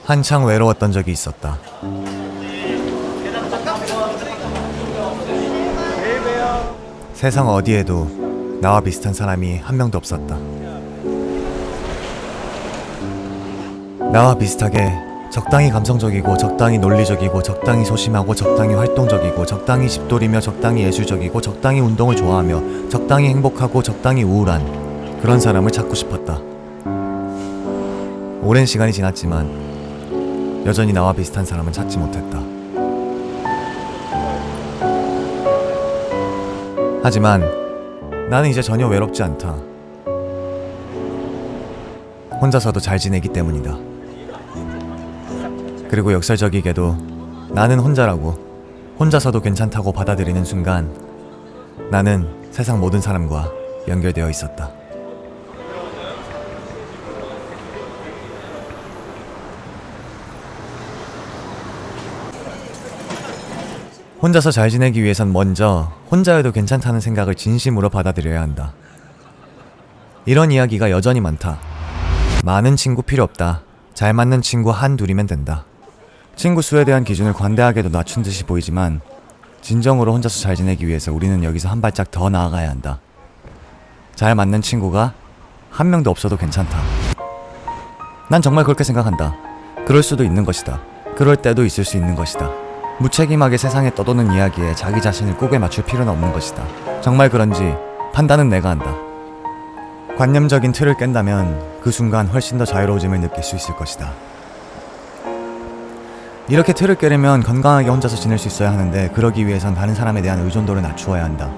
한창 외로웠던 적이 있었다. 세상 어디에도 나와 비슷한 사람이 한 명도 없었다. 나와 비슷하게 적당히 감성적이고 적당히 논리적이고 적당히 소심하고 적당히 활동적이고 적당히 집돌이며 적당히 예술적이고 적당히 운동을 좋아하며 적당히 행복하고 적당히 우울한 그런 사람을 찾고 싶었다. 오랜 시간이 지났지만 여전히 나와 비슷한 사람은 찾지 못했다. 하지만 나는 이제 전혀 외롭지 않다. 혼자서도 잘 지내기 때문이다. 그리고 역설적이게도 나는 혼자라고, 혼자서도 괜찮다고 받아들이는 순간 나는 세상 모든 사람과 연결되어 있었다. 혼자서 잘 지내기 위해선 먼저 혼자여도 괜찮다는 생각을 진심으로 받아들여야 한다. 이런 이야기가 여전히 많다. 많은 친구 필요 없다. 잘 맞는 친구 한둘이면 된다. 친구 수에 대한 기준을 관대하게도 낮춘 듯이 보이지만 진정으로 혼자서 잘 지내기 위해서 우리는 여기서 한 발짝 더 나아가야 한다. 잘 맞는 친구가 한 명도 없어도 괜찮다. 난 정말 그렇게 생각한다. 그럴 수도 있는 것이다. 그럴 때도 있을 수 있는 것이다. 무책임하게 세상에 떠도는 이야기에 자기 자신을 꼭에 맞출 필요는 없는 것이다. 정말 그런지 판단은 내가 한다. 관념적인 틀을 깬다면 그 순간 훨씬 더 자유로워짐을 느낄 수 있을 것이다. 이렇게 틀을 깨려면 건강하게 혼자서 지낼 수 있어야 하는데 그러기 위해선 다른 사람에 대한 의존도를 낮추어야 한다.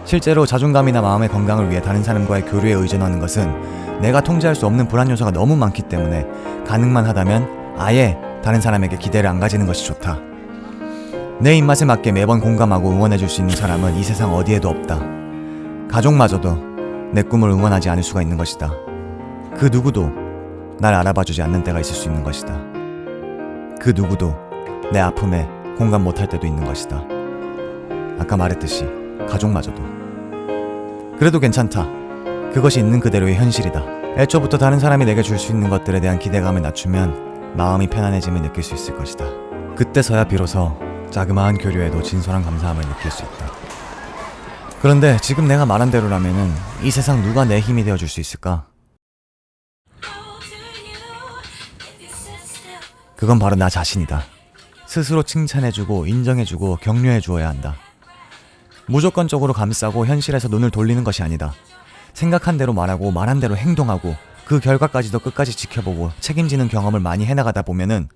실제로 자존감이나 마음의 건강을 위해 다른 사람과의 교류에 의존하는 것은 내가 통제할 수 없는 불안 요소가 너무 많기 때문에 가능만 하다면 아예 다른 사람에게 기대를 안 가지는 것이 좋다. 내 입맛에 맞게 매번 공감하고 응원해줄 수 있는 사람은 이 세상 어디에도 없다. 가족마저도 내 꿈을 응원하지 않을 수가 있는 것이다. 그 누구도 날 알아봐주지 않는 때가 있을 수 있는 것이다. 그 누구도 내 아픔에 공감 못할 때도 있는 것이다. 아까 말했듯이 가족마저도. 그래도 괜찮다. 그것이 있는 그대로의 현실이다. 애초부터 다른 사람이 내게 줄 수 있는 것들에 대한 기대감을 낮추면 마음이 편안해짐을 느낄 수 있을 것이다. 그때서야 비로소 자그마한 교류에도 진솔한 감사함을 느낄 수 있다. 그런데 지금 내가 말한 대로라면은 이 세상 누가 내 힘이 되어줄 수 있을까? 그건 바로 나 자신이다. 스스로 칭찬해주고 인정해주고 격려해주어야 한다. 무조건적으로 감싸고 현실에서 눈을 돌리는 것이 아니다. 생각한 대로 말하고 말한 대로 행동하고 그 결과까지도 끝까지 지켜보고 책임지는 경험을 많이 해나가다 보면은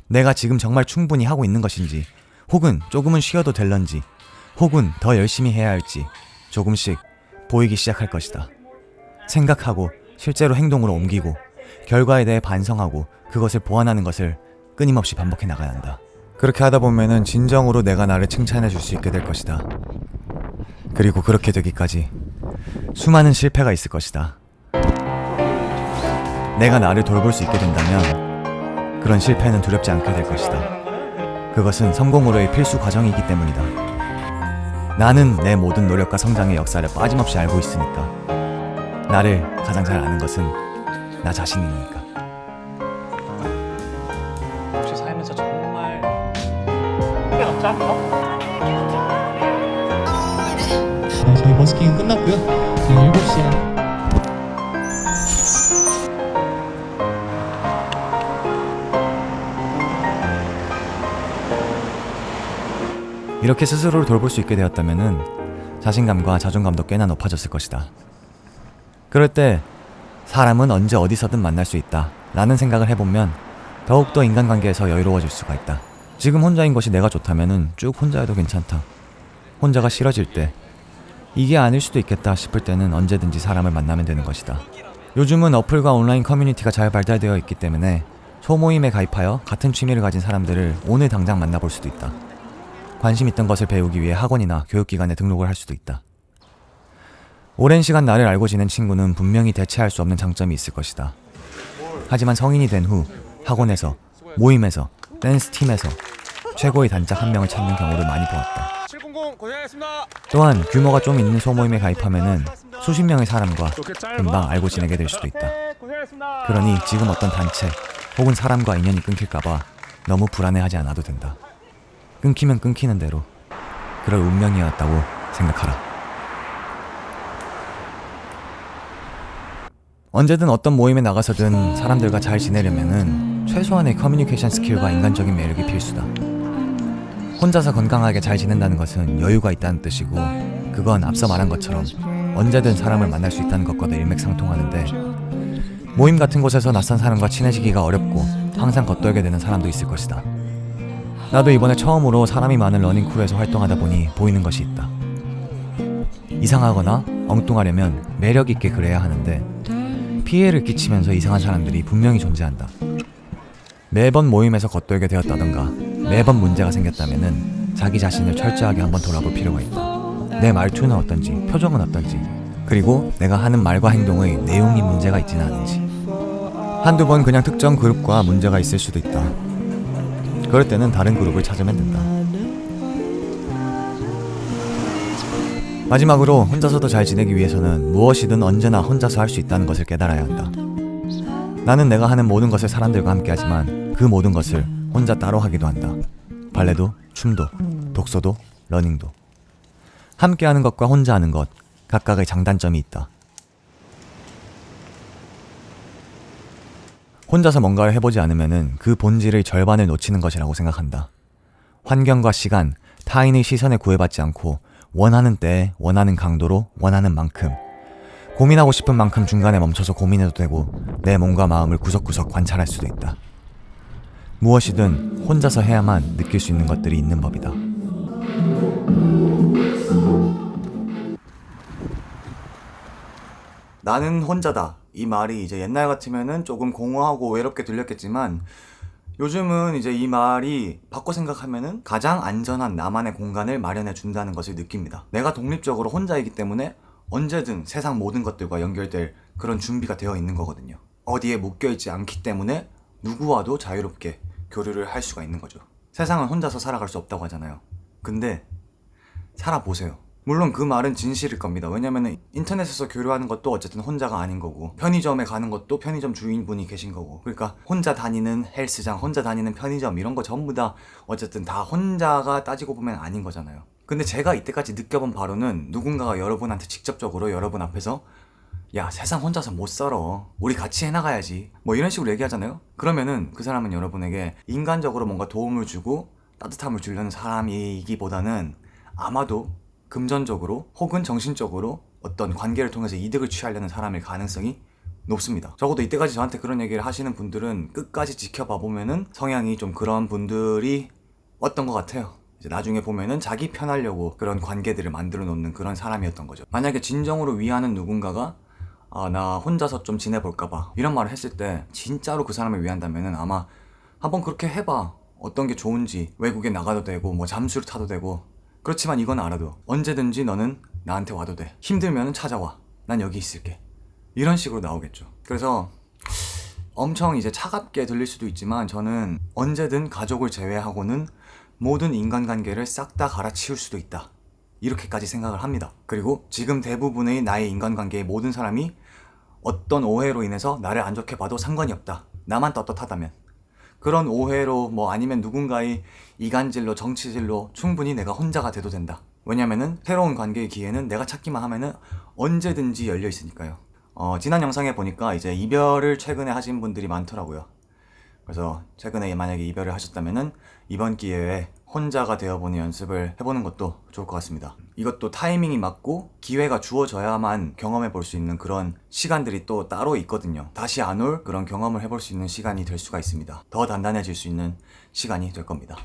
내가 지금 정말 충분히 하고 있는 것인지 혹은 조금은 쉬어도 될런지 혹은 더 열심히 해야 할지 조금씩 보이기 시작할 것이다. 생각하고 실제로 행동으로 옮기고 결과에 대해 반성하고 그것을 보완하는 것을 끊임없이 반복해 나가야 한다. 그렇게 하다 보면은 진정으로 내가 나를 칭찬해 줄 수 있게 될 것이다. 그리고 그렇게 되기까지 수많은 실패가 있을 것이다. 내가 나를 돌볼 수 있게 된다면 그런 실패는 두렵지 않게 될 것이다. 그것은 성공으로의 필수 과정이기 때문이다. 나는 내 모든 노력과 성장의 역사를 빠짐없이 알고 있으니까. 나를 가장 잘 아는 것은 나 자신이니까. 혹시 살면서 정말 게 없지 않나? 네, 저희 버스킹은 끝났고요. 지금 7시에 이렇게 스스로를 돌볼 수 있게 되었다면은 자신감과 자존감도 꽤나 높아졌을 것이다. 그럴 때 사람은 언제 어디서든 만날 수 있다 라는 생각을 해보면 더욱더 인간관계에서 여유로워질 수가 있다. 지금 혼자인 것이 내가 좋다면은 쭉 혼자여도 괜찮다. 혼자가 싫어질 때 이게 아닐 수도 있겠다 싶을 때는 언제든지 사람을 만나면 되는 것이다. 요즘은 어플과 온라인 커뮤니티가 잘 발달되어 있기 때문에 소모임에 가입하여 같은 취미를 가진 사람들을 오늘 당장 만나볼 수도 있다. 관심 있던 것을 배우기 위해 학원이나 교육기관에 등록을 할 수도 있다. 오랜 시간 나를 알고 지낸 친구는 분명히 대체할 수 없는 장점이 있을 것이다. 하지만 성인이 된 후 학원에서, 모임에서, 댄스팀에서 최고의 단짝 한 명을 찾는 경우를 많이 보았다. 700 고생하셨습니다. 또한 규모가 좀 있는 소모임에 가입하면은 수십 명의 사람과 금방 알고 지내게 될 수도 있다. 고생하셨습니다. 그러니 지금 어떤 단체 혹은 사람과 인연이 끊길까봐 너무 불안해하지 않아도 된다. 끊기면 끊기는 대로 그럴 운명이었다고 생각하라. 언제든 어떤 모임에 나가서든 사람들과 잘 지내려면은 최소한의 커뮤니케이션 스킬과 인간적인 매력이 필수다. 혼자서 건강하게 잘 지낸다는 것은 여유가 있다는 뜻이고, 그건 앞서 말한 것처럼 언제든 사람을 만날 수 있다는 것과도 일맥상통하는데, 모임 같은 곳에서 낯선 사람과 친해지기가 어렵고 항상 겉돌게 되는 사람도 있을 것이다. 나도 이번에 처음으로 사람이 많은 러닝크루에서 활동하다 보니 보이는 것이 있다. 이상하거나 엉뚱하려면 매력 있게 그래야 하는데, 피해를 끼치면서 이상한 사람들이 분명히 존재한다. 매번 모임에서 겉돌게 되었다던가 매번 문제가 생겼다면은 자기 자신을 철저하게 한번 돌아볼 필요가 있다. 내 말투는 어떤지, 표정은 어떤지, 그리고 내가 하는 말과 행동의 내용이 문제가 있지는 않은지. 한두 번 그냥 특정 그룹과 문제가 있을 수도 있다. 그럴 때는 다른 그룹을 찾으면 된다. 마지막으로 혼자서도 잘 지내기 위해서는 무엇이든 언제나 혼자서 할 수 있다는 것을 깨달아야 한다. 나는 내가 하는 모든 것을 사람들과 함께 하지만 그 모든 것을 혼자 따로 하기도 한다. 발레도, 춤도, 독서도, 러닝도. 함께 하는 것과 혼자 하는 것, 각각의 장단점이 있다. 혼자서 뭔가를 해보지 않으면은 그 본질의 절반을 놓치는 것이라고 생각한다. 환경과 시간, 타인의 시선에 구애받지 않고 원하는 때에 원하는 강도로 원하는 만큼, 고민하고 싶은 만큼 중간에 멈춰서 고민해도 되고 내 몸과 마음을 구석구석 관찰할 수도 있다. 무엇이든 혼자서 해야만 느낄 수 있는 것들이 있는 법이다. 나는 혼자다. 이 말이 이제 옛날 같으면은 조금 공허하고 외롭게 들렸겠지만, 요즘은 이제 이 말이 바꿔 생각하면은 가장 안전한 나만의 공간을 마련해 준다는 것을 느낍니다. 내가 독립적으로 혼자이기 때문에 언제든 세상 모든 것들과 연결될 그런 준비가 되어 있는 거거든요. 어디에 묶여있지 않기 때문에 누구와도 자유롭게 교류를 할 수가 있는 거죠. 세상은 혼자서 살아갈 수 없다고 하잖아요. 근데 살아보세요. 물론 그 말은 진실일 겁니다. 왜냐면 인터넷에서 교류하는 것도 어쨌든 혼자가 아닌 거고, 편의점에 가는 것도 편의점 주인분이 계신 거고, 그러니까 혼자 다니는 헬스장, 혼자 다니는 편의점 이런 거 전부 다 어쨌든 다 혼자가 따지고 보면 아닌 거잖아요. 근데 제가 이때까지 느껴본 바로는 누군가가 여러분한테 직접적으로 여러분 앞에서 야, 세상 혼자서 못 살아, 우리 같이 해나가야지, 뭐 이런 식으로 얘기하잖아요. 그러면은 그 사람은 여러분에게 인간적으로 뭔가 도움을 주고 따뜻함을 주려는 사람이기보다는 아마도 금전적으로 혹은 정신적으로 어떤 관계를 통해서 이득을 취하려는 사람일 가능성이 높습니다. 적어도 이때까지 저한테 그런 얘기를 하시는 분들은 끝까지 지켜봐 보면은 성향이 좀 그런 분들이 왔던 것 같아요. 이제 나중에 보면은 자기 편하려고 그런 관계들을 만들어 놓는 그런 사람이었던 거죠. 만약에 진정으로 위하는 누군가가 나 혼자서 좀 지내볼까봐 이런 말을 했을 때 진짜로 그 사람을 위한다면은 아마 한번 그렇게 해봐. 어떤 게 좋은지, 외국에 나가도 되고 뭐 잠수를 타도 되고. 그렇지만 이건 알아도 언제든지 너는 나한테 와도 돼. 힘들면 찾아와. 난 여기 있을게. 이런 식으로 나오겠죠. 그래서 엄청 이제 차갑게 들릴 수도 있지만 저는 언제든 가족을 제외하고는 모든 인간관계를 싹 다 갈아치울 수도 있다. 이렇게까지 생각을 합니다. 그리고 지금 대부분의 나의 인간관계의 모든 사람이 어떤 오해로 인해서 나를 안 좋게 봐도 상관이 없다. 나만 떳떳하다면. 그런 오해로 뭐 아니면 누군가의 이간질로 정치질로 충분히 내가 혼자가 돼도 된다. 왜냐면은 새로운 관계의 기회는 내가 찾기만 하면은 언제든지 열려 있으니까요. 지난 영상에 보니까 이제 이별을 최근에 하신 분들이 많더라고요. 그래서 최근에 만약에 이별을 하셨다면은 이번 기회에 혼자가 되어보는 연습을 해보는 것도 좋을 것 같습니다. 이것도 타이밍이 맞고 기회가 주어져야만 경험해 볼 수 있는 그런 시간들이 또 따로 있거든요. 다시 안 올 그런 경험을 해볼 수 있는 시간이 될 수가 있습니다. 더 단단해질 수 있는 시간이 될 겁니다.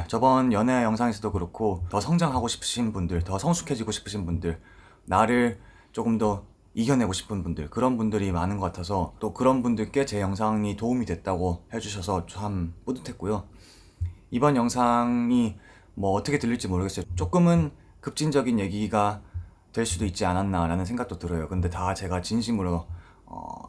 저번 연애 영상에서도 그렇고 더 성장하고 싶으신 분들, 더 성숙해지고 싶으신 분들, 나를 조금 더 이겨내고 싶은 분들, 그런 분들이 많은 것 같아서 또 그런 분들께 제 영상이 도움이 됐다고 해주셔서 참 뿌듯했고요. 이번 영상이 뭐 어떻게 들릴지 모르겠어요. 조금은 급진적인 얘기가 될 수도 있지 않았나 라는 생각도 들어요. 근데 다 제가 진심으로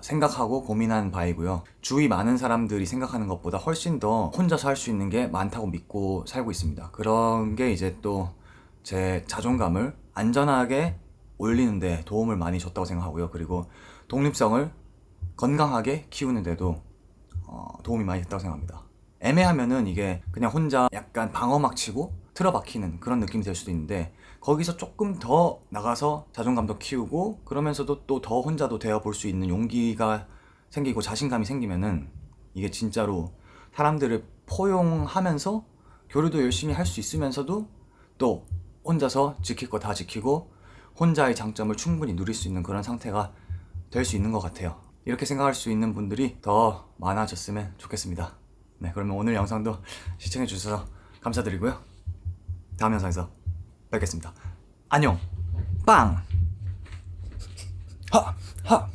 생각하고 고민한 바이고요. 주위 많은 사람들이 생각하는 것보다 훨씬 더 혼자서 할 수 있는 게 많다고 믿고 살고 있습니다. 그런 게 이제 또 제 자존감을 안전하게 올리는데 도움을 많이 줬다고 생각하고요. 그리고 독립성을 건강하게 키우는데도 도움이 많이 됐다고 생각합니다. 애매하면은 이게 그냥 혼자 약간 방어막 치고 틀어박히는 그런 느낌이 될 수도 있는데, 거기서 조금 더 나가서 자존감도 키우고 그러면서도 또 더 혼자도 되어볼 수 있는 용기가 생기고 자신감이 생기면은 이게 진짜로 사람들을 포용하면서 교류도 열심히 할 수 있으면서도 또 혼자서 지킬 거 다 지키고 혼자의 장점을 충분히 누릴 수 있는 그런 상태가 될 수 있는 것 같아요. 이렇게 생각할 수 있는 분들이 더 많아졌으면 좋겠습니다. 네, 그러면 오늘 영상도 시청해 주셔서 감사드리고요. 다음 영상에서 뵙겠습니다. 안녕. 빵. 하.